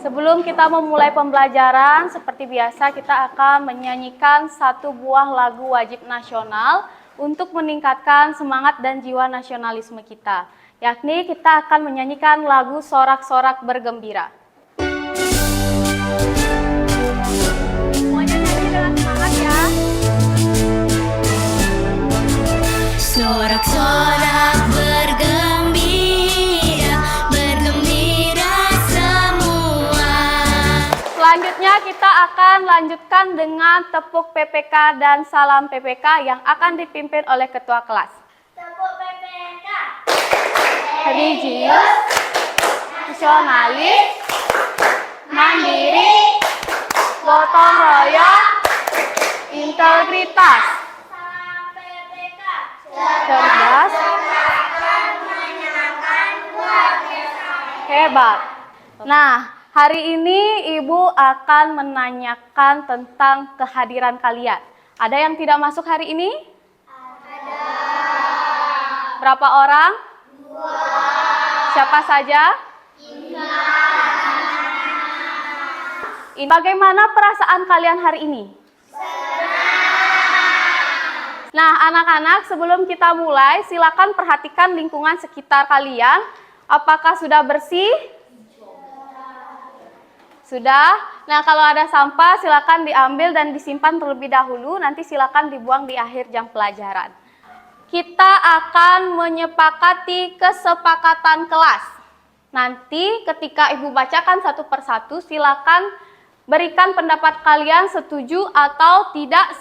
Sebelum kita memulai pembelajaran, seperti biasa kita akan menyanyikan satu buah lagu wajib nasional untuk meningkatkan semangat dan jiwa nasionalisme kita. Yakni kita akan menyanyikan lagu Sorak-Sorak Bergembira. Semuanya nyanyi dengan semangat ya. Sorak-sorak bergembira, bergembira semua. Selanjutnya kita akan lanjutkan dengan tepuk PPK dan salam PPK yang akan dipimpin oleh ketua kelas. Tepuk PPK. Religius, nasionalis, mandiri, gotong royong, integritas, Salam PPK. cerdas, hebat. Nah, hari ini Ibu akan menanyakan tentang kehadiran kalian. Ada yang tidak masuk hari ini? Ada. Berapa orang? 2. Siapa saja? Bagaimana perasaan kalian hari ini? Nah, anak-anak, sebelum kita mulai, silakan perhatikan lingkungan sekitar kalian. Apakah sudah bersih? Sudah. Nah, kalau ada sampah, silakan diambil dan disimpan terlebih dahulu. Nanti silakan dibuang di akhir jam pelajaran. Kita akan menyepakati kesepakatan kelas. Nanti ketika Ibu bacakan satu persatu, silakan berikan pendapat kalian setuju atau tidak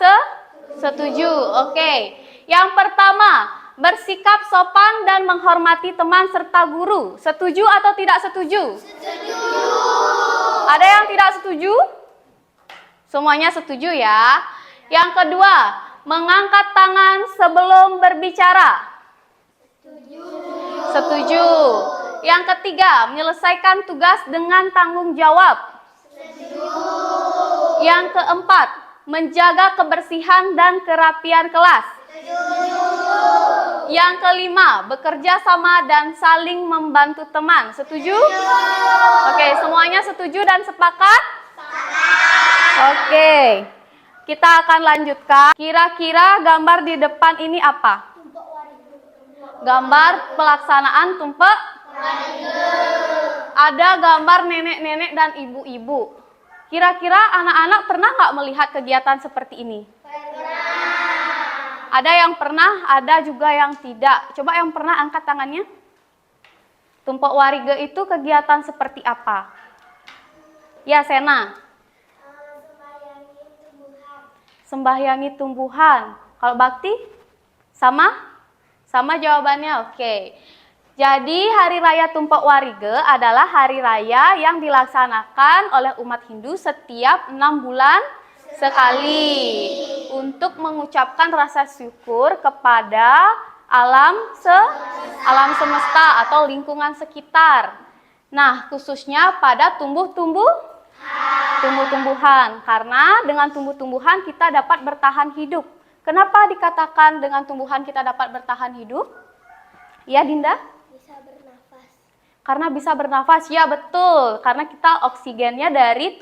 setuju. Oke. Yang pertama, bersikap sopan dan menghormati teman serta guru. Setuju atau tidak setuju? Setuju. Ada yang tidak setuju? Semuanya setuju ya. Yang kedua, mengangkat tangan sebelum berbicara. Setuju. Yang ketiga, menyelesaikan tugas dengan tanggung jawab. Yang keempat, menjaga kebersihan dan kerapian kelas. Yang kelima, bekerja sama dan saling membantu teman. Setuju? Oke, semuanya setuju dan sepakat? Oke, kita akan lanjutkan. Kira-kira gambar di depan ini apa? Gambar pelaksanaan tumpek? Ada gambar nenek-nenek dan ibu-ibu. Kira-kira anak-anak pernah nggak melihat kegiatan seperti ini? Pernah. Ada yang pernah, ada juga yang tidak. Coba yang pernah angkat tangannya. Tumpek warige itu kegiatan seperti apa? Ya, Sena. Sembahyangi tumbuhan. Kalau bakti? Sama? Sama jawabannya, oke. Jadi Hari Raya Tumpek Warige adalah hari raya yang dilaksanakan oleh umat Hindu setiap 6 bulan sekali untuk mengucapkan rasa syukur kepada alam semesta atau lingkungan sekitar. Nah, khususnya pada tumbuh-tumbuhan, karena dengan tumbuh-tumbuhan kita dapat bertahan hidup. Kenapa dikatakan dengan tumbuhan kita dapat bertahan hidup? Ya, Dinda? Karena bisa bernafas, ya betul. Karena kita oksigennya dari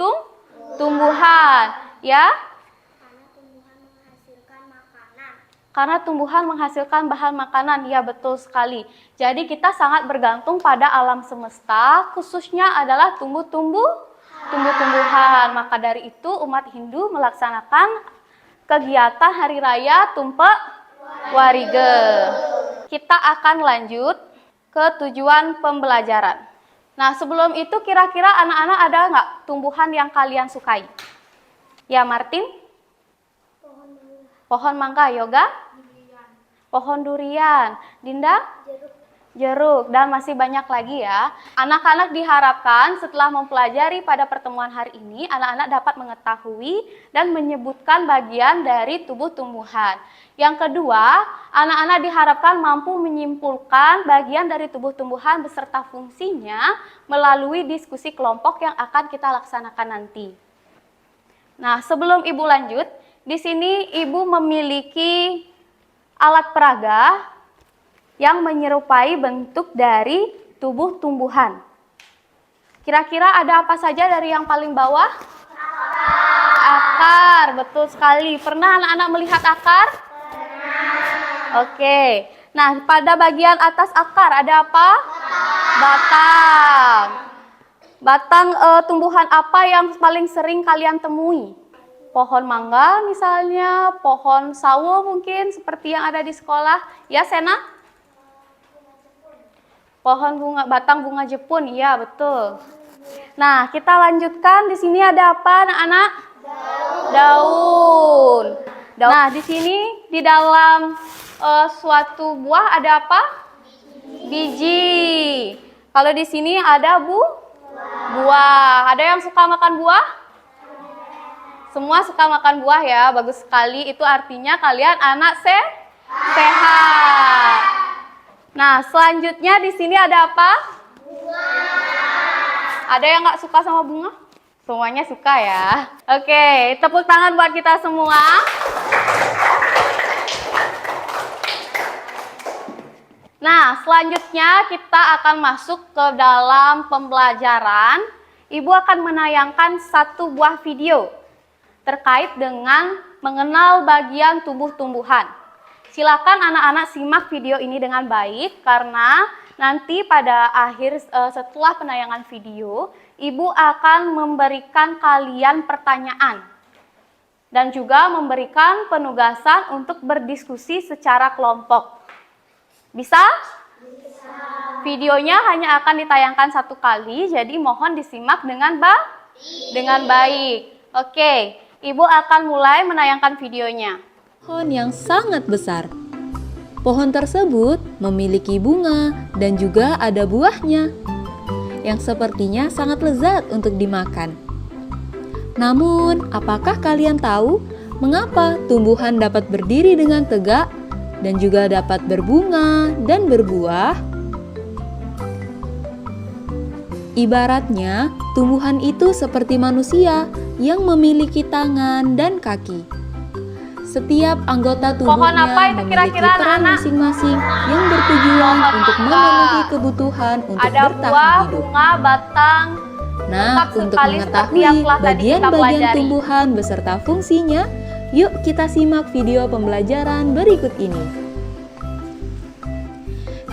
tumbuhan, ya. Karena tumbuhan menghasilkan bahan makanan, ya betul sekali. Jadi kita sangat bergantung pada alam semesta, khususnya adalah tumbuh-tumbuhan. Maka dari itu umat Hindu melaksanakan kegiatan Hari Raya Tumpek Warige. Kita akan lanjut ke tujuan pembelajaran. Nah, sebelum itu kira-kira anak-anak ada nggak tumbuhan yang kalian sukai? Ya, Martin? Pohon mangga. Yoga? Pohon durian. Dinda? Jeruk. Dan masih banyak lagi ya. Anak-anak diharapkan setelah mempelajari pada pertemuan hari ini, anak-anak dapat mengetahui dan menyebutkan bagian dari tubuh tumbuhan. Yang kedua, anak-anak diharapkan mampu menyimpulkan bagian dari tubuh tumbuhan beserta fungsinya melalui diskusi kelompok yang akan kita laksanakan nanti. Nah, sebelum Ibu lanjut, di sini Ibu memiliki alat peraga yang menyerupai bentuk dari tubuh tumbuhan. Kira-kira ada apa saja dari yang paling bawah? Akar, betul sekali. Pernah anak-anak melihat akar? Oke. Nah, pada bagian atas akar ada apa? Batang. Batang tumbuhan apa yang paling sering kalian temui? Pohon mangga misalnya, pohon sawo mungkin seperti yang ada di sekolah. Ya, Sena? Pohon bunga, batang bunga Jepun, iya betul. Nah, kita lanjutkan. Di sini ada apa, anak-anak? Daun. Nah, di sini di dalam suatu buah ada apa? Biji. Kalau di sini ada buah. Ada yang suka makan buah? Semua suka makan buah ya, bagus sekali. Itu artinya kalian anak sehat. Nah, selanjutnya di sini ada apa? Ada yang nggak suka sama bunga? Semuanya suka ya. Oke, tepuk tangan buat kita semua. Nah, selanjutnya kita akan masuk ke dalam pembelajaran. Ibu akan menayangkan satu buah video terkait dengan mengenal bagian tubuh-tumbuhan. Silakan anak-anak simak video ini dengan baik karena nanti pada akhir setelah penayangan video, Ibu akan memberikan kalian pertanyaan dan juga memberikan penugasan untuk berdiskusi secara kelompok. Bisa? Videonya hanya akan ditayangkan satu kali, jadi mohon disimak dengan baik. Oke, Ibu akan mulai menayangkan videonya. Pohon yang sangat besar. Pohon tersebut memiliki bunga dan juga ada buahnya yang sepertinya sangat lezat untuk dimakan. Namun, apakah kalian tahu mengapa tumbuhan dapat berdiri dengan tegak dan juga dapat berbunga dan berbuah? Ibaratnya, tumbuhan itu seperti manusia yang memiliki tangan dan kaki. Setiap anggota Pohon tubuhnya apa itu memiliki kira-kira, peran anak-anak? masing-masing yang bertujuan Pohon untuk mangga. memenuhi kebutuhan untuk Ada bertahan buah, hidup. bunga, batang. Nah, lengkap untuk sekali seperti mengetahui yang telah tadi kita bagian-bagian pelajari. tumbuhan beserta fungsinya, yuk kita simak video pembelajaran berikut ini.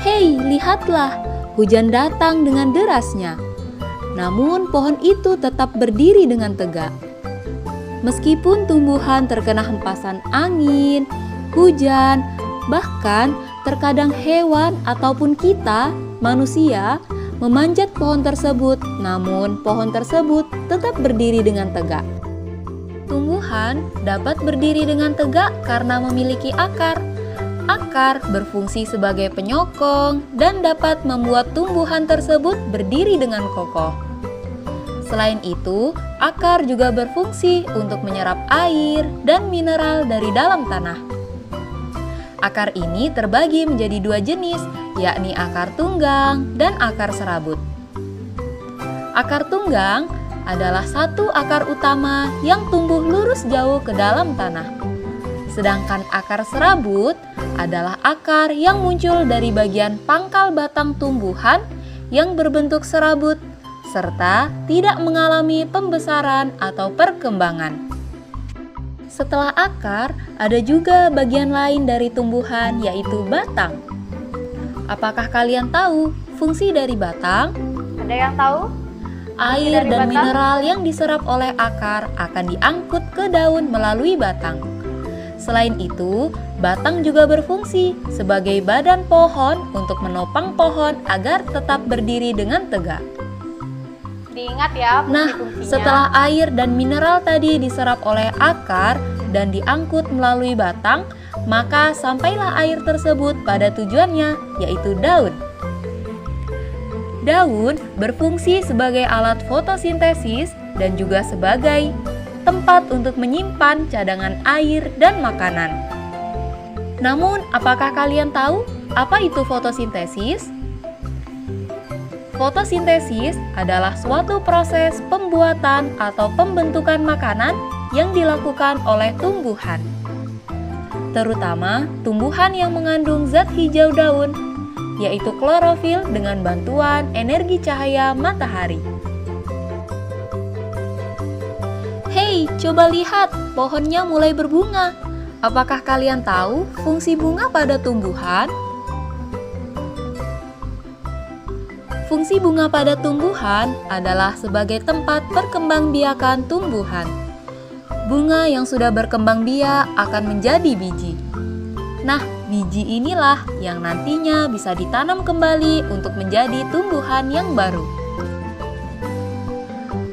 Hei, lihatlah, hujan datang dengan derasnya. Namun pohon itu tetap berdiri dengan tegak. Meskipun tumbuhan terkena hempasan angin, hujan, bahkan terkadang hewan ataupun kita, manusia, memanjat pohon tersebut, namun pohon tersebut tetap berdiri dengan tegak. Tumbuhan dapat berdiri dengan tegak karena memiliki akar. Akar berfungsi sebagai penyokong dan dapat membuat tumbuhan tersebut berdiri dengan kokoh. Selain itu, akar juga berfungsi untuk menyerap air dan mineral dari dalam tanah. Akar ini terbagi menjadi dua jenis, yakni akar tunggang dan akar serabut. Akar tunggang adalah satu akar utama yang tumbuh lurus jauh ke dalam tanah. Sedangkan akar serabut adalah akar yang muncul dari bagian pangkal batang tumbuhan yang berbentuk serabut serta tidak mengalami pembesaran atau perkembangan. Setelah akar, ada juga bagian lain dari tumbuhan yaitu batang. Apakah kalian tahu fungsi dari batang? Ada yang tahu? Air dari dan batang? mineral yang diserap oleh akar akan diangkut ke daun melalui batang. Selain itu, batang juga berfungsi sebagai badan pohon untuk menopang pohon agar tetap berdiri dengan tegak. Diingat ya Nah, fungsi-fungsinya. setelah air dan mineral tadi diserap oleh akar dan diangkut melalui batang, maka sampailah air tersebut pada tujuannya, yaitu daun. Daun berfungsi sebagai alat fotosintesis dan juga sebagai tempat untuk menyimpan cadangan air dan makanan. Namun, apakah kalian tahu apa itu fotosintesis? Fotosintesis adalah suatu proses pembuatan atau pembentukan makanan yang dilakukan oleh tumbuhan. Terutama tumbuhan yang mengandung zat hijau daun, yaitu klorofil dengan bantuan energi cahaya matahari. Hei, coba lihat, pohonnya mulai berbunga. Apakah kalian tahu fungsi bunga pada tumbuhan? Fungsi bunga pada tumbuhan adalah sebagai tempat perkembangbiakan tumbuhan. Bunga yang sudah berkembang biak akan menjadi biji. Nah, biji inilah yang nantinya bisa ditanam kembali untuk menjadi tumbuhan yang baru.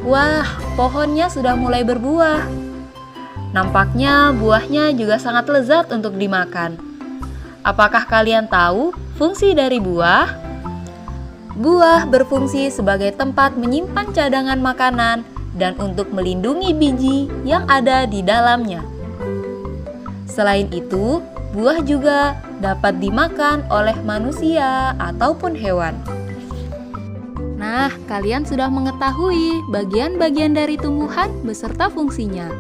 Wah, pohonnya sudah mulai berbuah. Nampaknya buahnya juga sangat lezat untuk dimakan. Apakah kalian tahu fungsi dari buah? Buah berfungsi sebagai tempat menyimpan cadangan makanan dan untuk melindungi biji yang ada di dalamnya. Selain itu, buah juga dapat dimakan oleh manusia ataupun hewan. Nah, kalian sudah mengetahui bagian-bagian dari tumbuhan beserta fungsinya.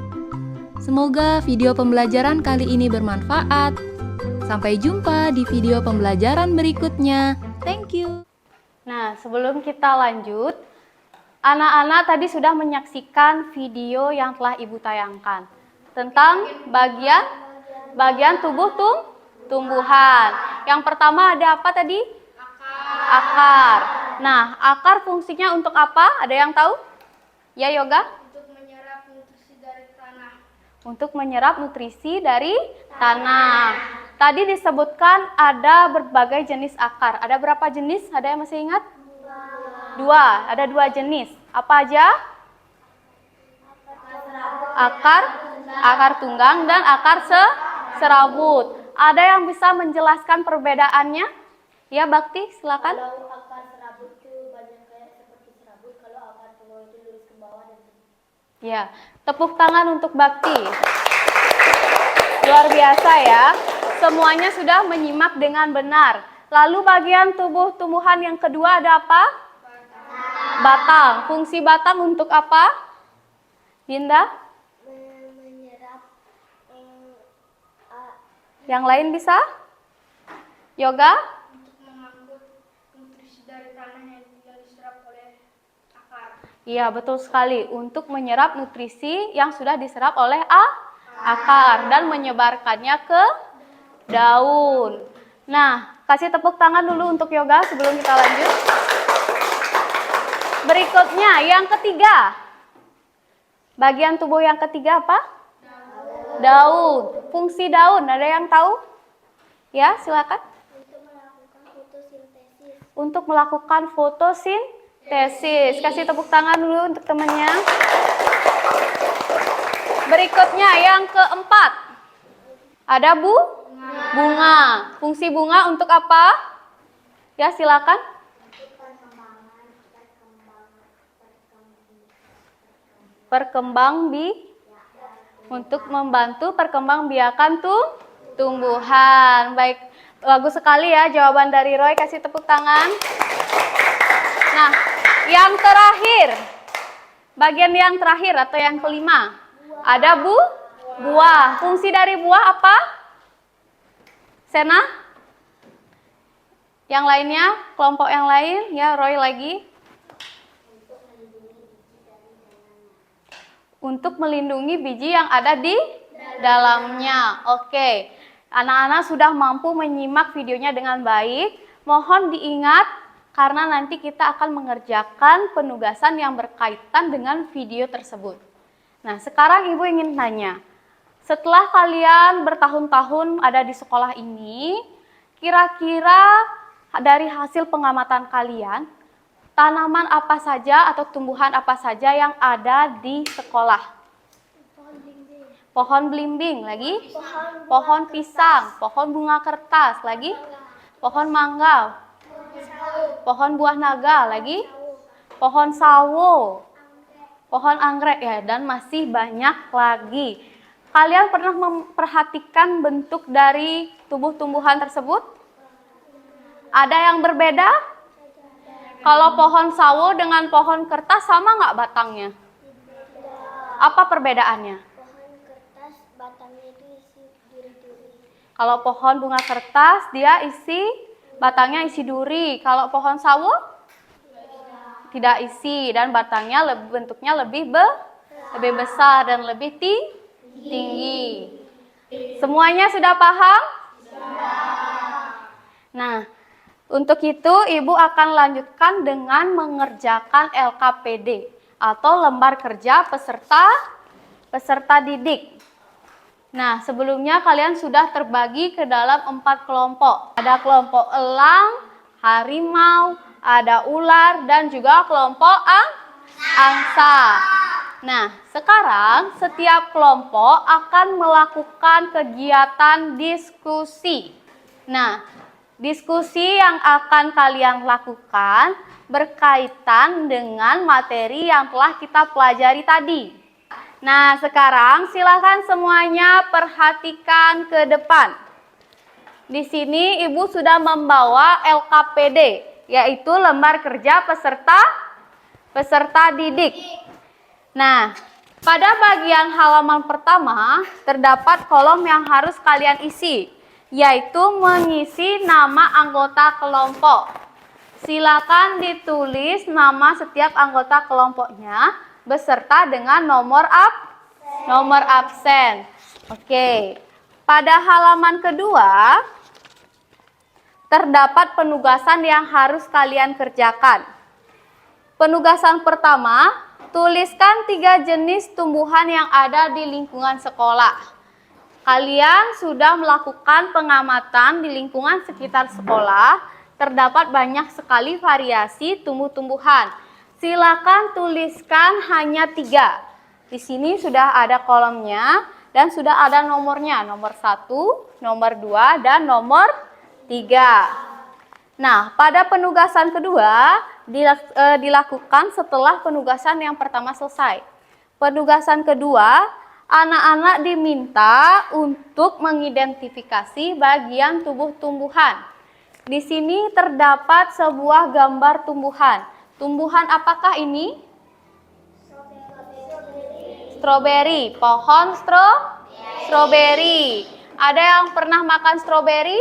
Semoga video pembelajaran kali ini bermanfaat. Sampai jumpa di video pembelajaran berikutnya. Thank you. Nah, sebelum kita lanjut, anak-anak tadi sudah menyaksikan video yang telah Ibu tayangkan tentang bagian tubuh tumbuhan. Yang pertama ada apa tadi? Akar. Nah, akar fungsinya untuk apa? Ada yang tahu? Ya, Yoga? Untuk menyerap nutrisi dari tanah. Untuk menyerap nutrisi dari tanah. Tadi disebutkan ada berbagai jenis akar. Ada berapa jenis? Ada yang masih ingat? Dua. Ada 2 jenis. Apa aja? Akar tunggang dan akar serabut. Ada yang bisa menjelaskan perbedaannya? Ya, Bakti, silakan. Kalau akar serabut itu bagian kayak seperti serabut, kalau akar tunggang itu lurus ke bawah dan Ya, tepuk tangan untuk Bakti. Luar biasa ya. Semuanya sudah menyimak dengan benar. Lalu bagian tubuh tumbuhan yang kedua ada apa? Batang. Fungsi batang untuk apa? Dinda? menyerap Yang lain bisa? Yoga? untuk mengangkut nutrisi dari tanah yang diserap oleh akar. Iya, betul sekali. Untuk menyerap nutrisi yang sudah diserap oleh akar dan menyebarkannya ke daun. Nah, kasih tepuk tangan dulu untuk Yoga sebelum kita lanjut. Berikutnya, yang ketiga. Bagian tubuh yang ketiga apa? Daun. Fungsi daun, ada yang tahu? Ya, silakan. Untuk melakukan fotosintesis. Kasih tepuk tangan dulu untuk temannya. Berikutnya, yang keempat. Ada bunga. Fungsi bunga untuk apa? Ya, silakan. Untuk membantu perkembangbiakan tumbuhan. Baik, bagus sekali ya jawaban dari Roy. Kasih tepuk tangan. Nah, yang terakhir. Bagian yang terakhir atau yang kelima. Ada buah. Fungsi dari buah apa? Sena? Yang lainnya, kelompok yang lain, ya Roy lagi. Untuk melindungi biji yang ada di dalamnya. Oke, anak-anak sudah mampu menyimak videonya dengan baik. Mohon diingat karena nanti kita akan mengerjakan penugasan yang berkaitan dengan video tersebut. Nah, sekarang Ibu ingin tanya, setelah kalian bertahun-tahun ada di sekolah ini, kira-kira dari hasil pengamatan kalian, tanaman apa saja atau tumbuhan apa saja yang ada di sekolah? Pohon belimbing, lagi? Pohon pisang, pohon bunga kertas, lagi? Pohon mangga, pohon buah naga, lagi? Pohon sawo, pohon anggrek ya, dan masih banyak lagi. Kalian pernah memperhatikan bentuk dari tumbuh-tumbuhan tersebut? Ada yang berbeda? Kalau pohon sawo dengan pohon kertas sama nggak batangnya? Apa perbedaannya? Pohon kertas batangnya itu isi duri-duri. Kalau pohon bunga kertas dia batangnya isi duri. Kalau pohon sawo tidak isi dan batangnya bentuknya lebih lebih besar dan lebih tinggi. Semuanya sudah paham? Nah, untuk itu Ibu akan lanjutkan dengan mengerjakan LKPD atau lembar kerja peserta didik. Nah, sebelumnya kalian sudah terbagi ke dalam 4 kelompok. Ada kelompok elang, harimau, ada ular, dan juga kelompok angsa. Nah, sekarang setiap kelompok akan melakukan kegiatan diskusi. Nah, diskusi yang akan kalian lakukan berkaitan dengan materi yang telah kita pelajari tadi. Nah, sekarang silakan semuanya perhatikan ke depan. Di sini Ibu sudah membawa LKPD, yaitu lembar kerja peserta didik. Nah, pada bagian halaman pertama terdapat kolom yang harus kalian isi, yaitu mengisi nama anggota kelompok. Silakan ditulis nama setiap anggota kelompoknya beserta dengan nomor absen. Oke. Pada halaman kedua terdapat penugasan yang harus kalian kerjakan. Penugasan pertama, tuliskan 3 jenis tumbuhan yang ada di lingkungan sekolah. Kalian sudah melakukan pengamatan di lingkungan sekitar sekolah, terdapat banyak sekali variasi tumbuh-tumbuhan. Silakan tuliskan hanya 3. Di sini sudah ada kolomnya dan sudah ada nomornya, nomor 1, nomor 2, dan nomor 3. Nah, pada penugasan kedua dilakukan setelah penugasan yang pertama selesai. Penugasan kedua, anak-anak diminta untuk mengidentifikasi bagian tubuh tumbuhan. Di sini terdapat sebuah gambar tumbuhan. Tumbuhan apakah ini? Stroberi. Pohon stroberi. Ada yang pernah makan stroberi?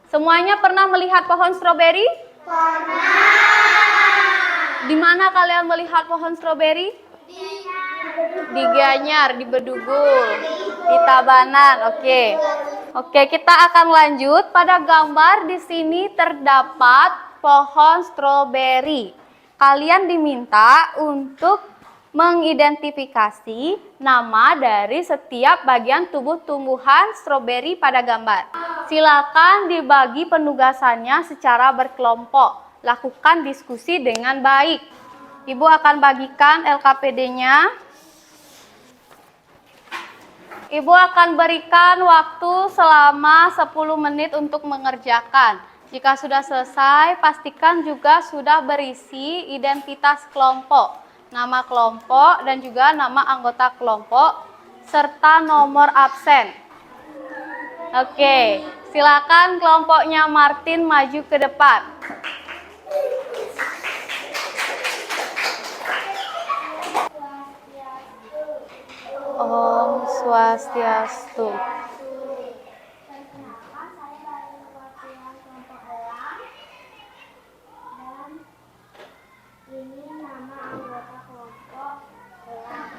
Semuanya pernah melihat pohon stroberi? Pernah. Di mana kalian melihat pohon stroberi? Di Gianyar, di Bedugul, di Tabanan. Oke, kita akan lanjut. Pada gambar di sini terdapat pohon stroberi. Kalian diminta untuk mengidentifikasi nama dari setiap bagian tubuh tumbuhan stroberi pada gambar. Silakan dibagi penugasannya secara berkelompok. Lakukan diskusi dengan baik. Ibu akan bagikan LKPD-nya. Ibu akan berikan waktu selama 10 menit untuk mengerjakan. Jika sudah selesai, pastikan juga sudah berisi identitas kelompok, nama kelompok dan juga nama anggota kelompok, serta nomor absen. Oke, silakan kelompoknya Martin maju ke depan. Om Swastiastu. Perkenalkan, saya dari perwakilan kelompok elang dan ini nama anggota kelompok elang.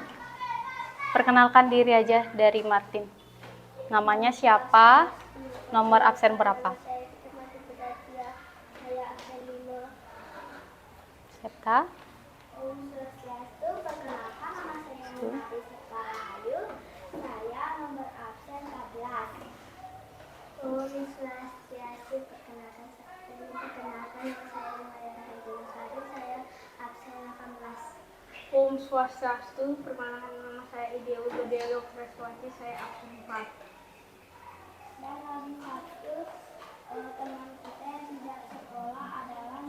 Perkenalkan diri aja dari Martin. Namanya siapa? Nomor absen berapa? Saya Mati Bedatia, saya absen 5. Serta Om Swastiastu, perkenalkan nama saya Mati Sekarahayu, saya nomor absen 14. Om Swastiastu, perkenalkan nama saya Maya Rahayu, saya absen 18. Om Swastiastu, perkenalkan nama saya Idewu Gedelo Kreswati, saya absen 4. Dan lagi satu teman kita yang tidak sekolah adalah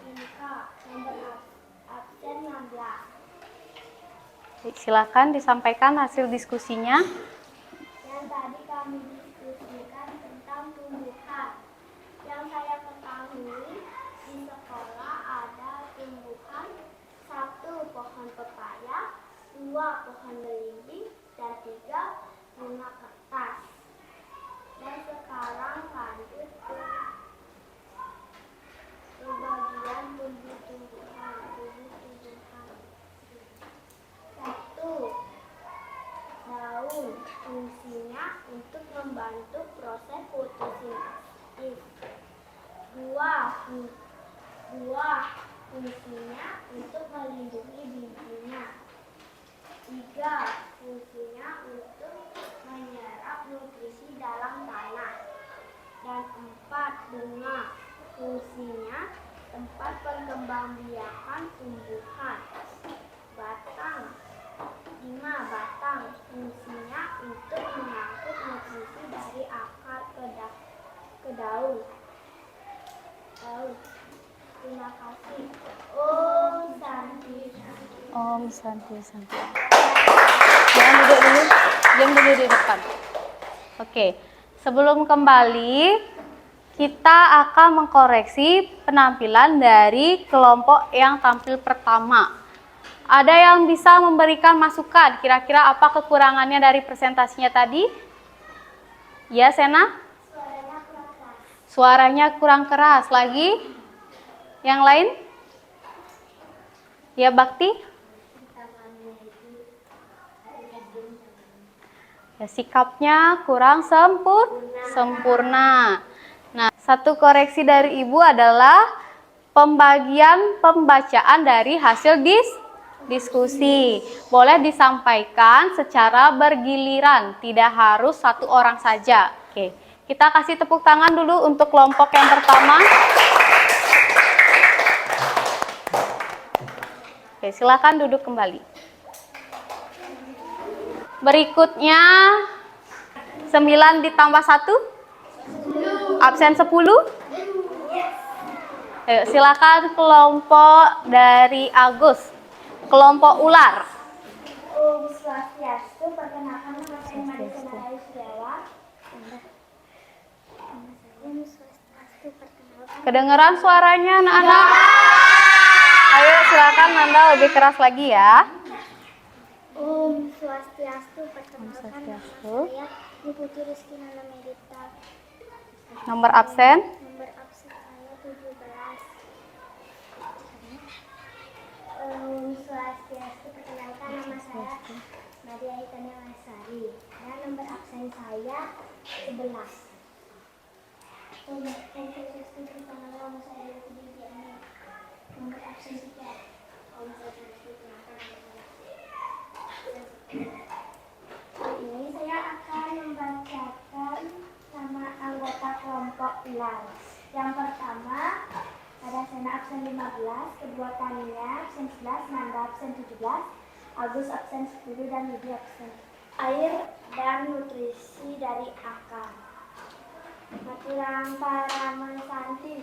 Inka, nomor absen 16. silakan disampaikan hasil diskusinya. Yang tadi kami diskusikan tentang tumbuhan. Yang saya ketahui di sekolah ada tumbuhan 1 pohon pepaya, 2 pohon belimbing, dan 3 bunga kertas. Dan sekarang lanjut ke bagian tumbuh-tumbuhan. Dua, fungsinya untuk melindungi bijinya. 3, fungsinya untuk menyerap nutrisi dalam tanah. Dan 4, bunga, fungsinya tempat perkembangbiakan tumbuhan. Batang, 5, batang, fungsinya untuk mengangkut nutrisi dari akar ke daun. Terima kasih. Om Santi. Om Santi Santi. Diam dulu di depan. Oke, sebelum kembali, kita akan mengkoreksi penampilan dari kelompok yang tampil pertama. Ada yang bisa memberikan masukan, kira-kira apa kekurangannya dari presentasinya tadi? Ya, Sena? Suaranya kurang keras. Lagi? Yang lain? Ya, Bakti? Ya, sikapnya kurang sempurna. Nah, satu koreksi dari Ibu adalah pembagian pembacaan dari hasil diskusi. Boleh disampaikan secara bergiliran, tidak harus satu orang saja. Oke, kita kasih tepuk tangan dulu untuk kelompok yang pertama. Oke, silakan duduk kembali. Berikutnya 9 ditambah 1? Absen 10? Ayo, silakan kelompok dari Agus. Kelompok ular. Om Swastiastu, perkenalkan nama saya Marisela Ayu Setiawan. Om Swastiastu, perkenalkan. Kedengeran suaranya anak-anak? Ayo silakan Nanda lebih keras lagi ya. Om Swastiastu, perkenalkan nama Swastiastu. saya Niputi Rizky Nanda Medita. Nomor absen? Nomor absen saya 17. Om Swastiastu, perkenalkan nama saya Maria Hitania Lasari. Dan nomor absen saya 11. Om Swastiastu, perkenalkan nama saya Dewi Diani. Nomor absen 3. Om Swastiastu, perkenalkan nama saya. Ini saya akan membacakan nama anggota kelompok ular. Yang pertama ada Sena absen 15, kedua Tania absen 11, Nanda absen 17, Agus absen 10 dan Yudi absen. Air dan nutrisi dari akar. Matulang Paraman Santi.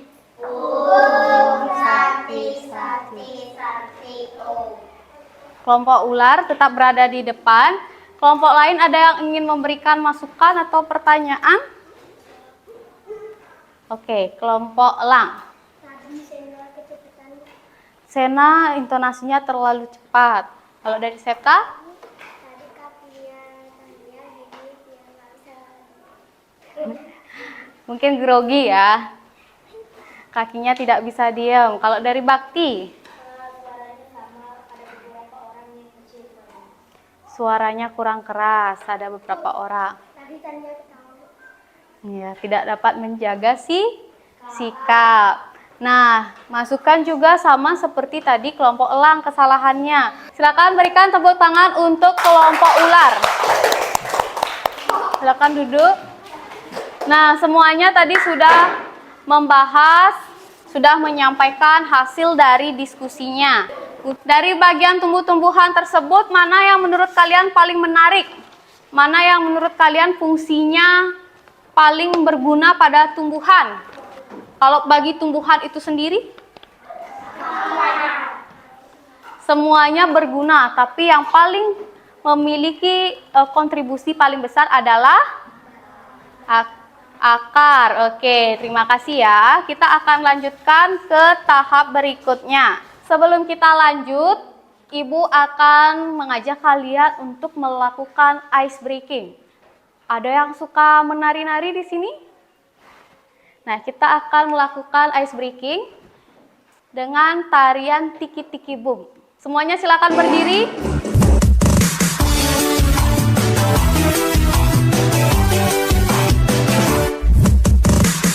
Kelompok ular tetap berada di depan. Kelompok lain ada yang ingin memberikan masukan atau pertanyaan? Oke, kelompok elang. Tadi Sena kecepatan. Sena intonasinya terlalu cepat. Kalau dari Septa? Tadi kakinya Tania jadi dia nggak bisa. Mungkin grogi ya. Kakinya tidak bisa diam. Kalau dari Bakti? Suaranya sama, ada beberapa orang yang kecil suaranya. Suaranya kurang keras, ada beberapa orang. Tadi Tania ketawa. Ya, tidak dapat menjaga sikap. Nah, masukan juga sama seperti tadi kelompok elang kesalahannya. Silakan berikan tepuk tangan untuk kelompok ular. Silakan duduk. Nah, semuanya tadi sudah membahas, sudah menyampaikan hasil dari diskusinya. Dari bagian tumbuh-tumbuhan tersebut, mana yang menurut kalian paling menarik? Mana yang menurut kalian fungsinya paling berguna pada tumbuhan? Kalau bagi tumbuhan itu sendiri? Semuanya berguna, tapi yang paling memiliki kontribusi paling besar adalah akar. Oke, terima kasih ya. Kita akan lanjutkan ke tahap berikutnya. Sebelum kita lanjut, Ibu akan mengajak kalian untuk melakukan ice breaking. Ada yang suka menari-nari di sini? Nah, kita akan melakukan ice breaking dengan tarian tiki-tiki boom. Semuanya silakan berdiri.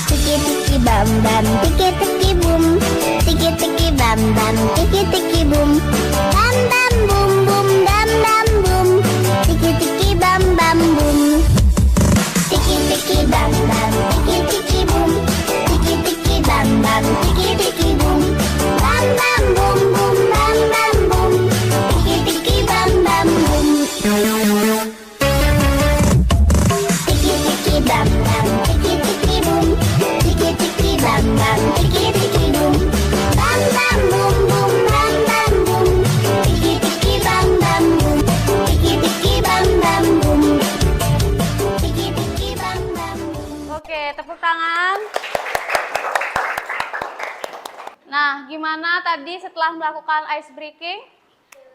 Tiki-tiki bam bam, tiki tiki boom, tiki tiki bam bam, tiki tiki boom, bam bam boom boom, bam bam boom, tiki tiki bam bam boom, tiki tiki bam bam, tiki tiki boom, tiki tiki bam bam, tiki tiki boom, bam bam boom boom, bam bam boom, tiki tiki bam bam boom. Tiki tiki bam bam, tiki tiki boom, tiki tiki bam bam, tiki tiki boom, bam bam boom boom, bam bam boom, tiki tiki bam bam boom, tiki tiki bam bam boom, tiki tiki bam bam boom. Oke, tepuk tangan. Nah, gimana tadi setelah melakukan ice breaking?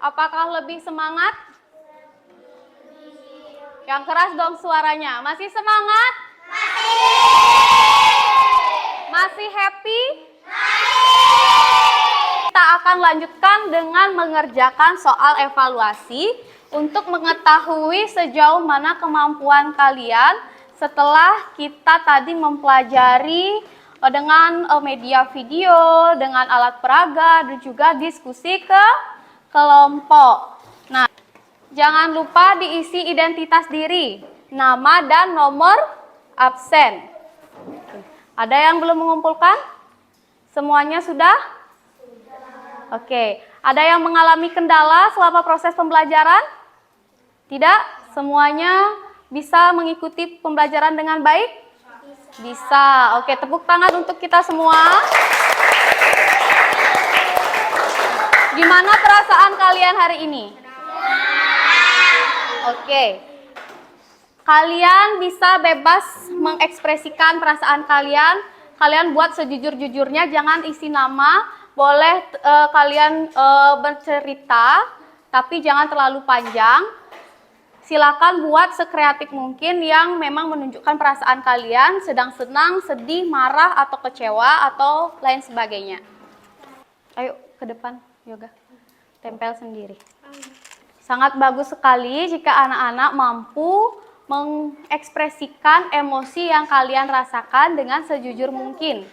Apakah lebih semangat? Yang keras dong suaranya. Masih semangat? Masih happy? Kita akan lanjutkan dengan mengerjakan soal evaluasi untuk mengetahui sejauh mana kemampuan kalian setelah kita tadi mempelajari dengan media video, dengan alat peraga, dan juga diskusi ke kelompok. Nah, jangan lupa diisi identitas diri, nama dan nomor absen. Ada yang belum mengumpulkan? Semuanya sudah? Oke. Ada yang mengalami kendala selama proses pembelajaran? Tidak? Semuanya bisa mengikuti pembelajaran dengan baik? Bisa. Oke, tepuk tangan untuk kita semua. Gimana perasaan kalian hari ini? Oke. Kalian bisa bebas mengekspresikan perasaan kalian. Kalian buat sejujur-jujurnya, jangan isi nama. Boleh kalian bercerita, tapi jangan terlalu panjang. Silakan buat sekreatif mungkin yang memang menunjukkan perasaan kalian, sedang senang, sedih, marah, atau kecewa, atau lain sebagainya. Ayo ke depan, Yoga. Tempel sendiri. Sangat bagus sekali jika anak-anak mampu mengekspresikan emosi yang kalian rasakan dengan sejujur mungkin.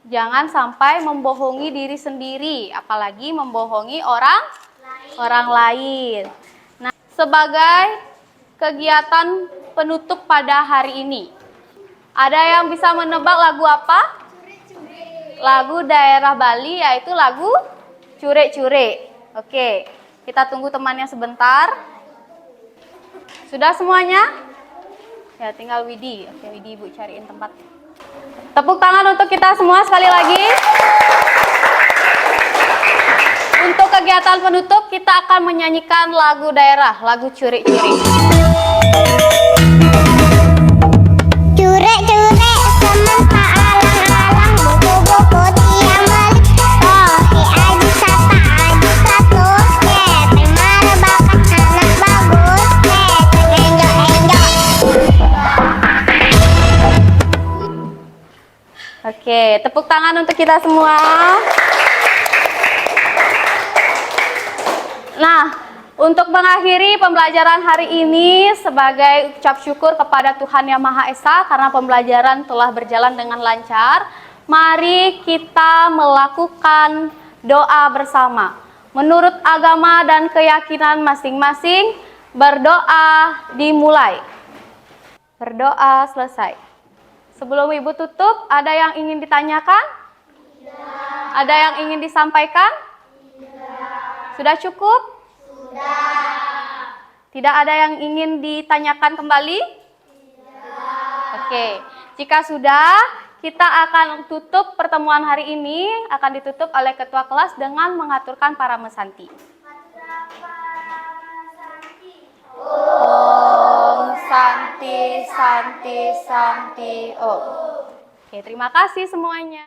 Jangan sampai membohongi diri sendiri, apalagi membohongi orang lain. Nah, sebagai kegiatan penutup pada hari ini, ada yang bisa menebak lagu apa? Lagu daerah Bali, yaitu lagu Cure-Cure. Oke, kita tunggu temannya sebentar. Sudah semuanya? Ya, tinggal Widi. Oke, Widi, Ibu cariin tempat. Tepuk tangan untuk kita semua sekali lagi. Untuk kegiatan penutup, kita akan menyanyikan lagu daerah, lagu Cure-Cure. Cure-cure semesta alang-alang, buku-buku tiang balik, tohi aji sata aji satu, keteng bakat anak bagus, keteng enjok-enjok. Oke, tepuk tangan untuk kita semua. Nah, untuk mengakhiri pembelajaran hari ini sebagai ucap syukur kepada Tuhan Yang Maha Esa karena pembelajaran telah berjalan dengan lancar, mari kita melakukan doa bersama. Menurut agama dan keyakinan masing-masing, berdoa dimulai. Berdoa selesai. Sebelum Ibu tutup, ada yang ingin ditanyakan? Tidak. Ada yang ingin disampaikan? Sudah cukup? Sudah. Tidak ada yang ingin ditanyakan kembali? Tidak. Oke, jika sudah, kita akan tutup pertemuan hari ini, akan ditutup oleh ketua kelas dengan mengaturkan Paramesanti. Om Santi Santi Santi Om. Oke, terima kasih semuanya.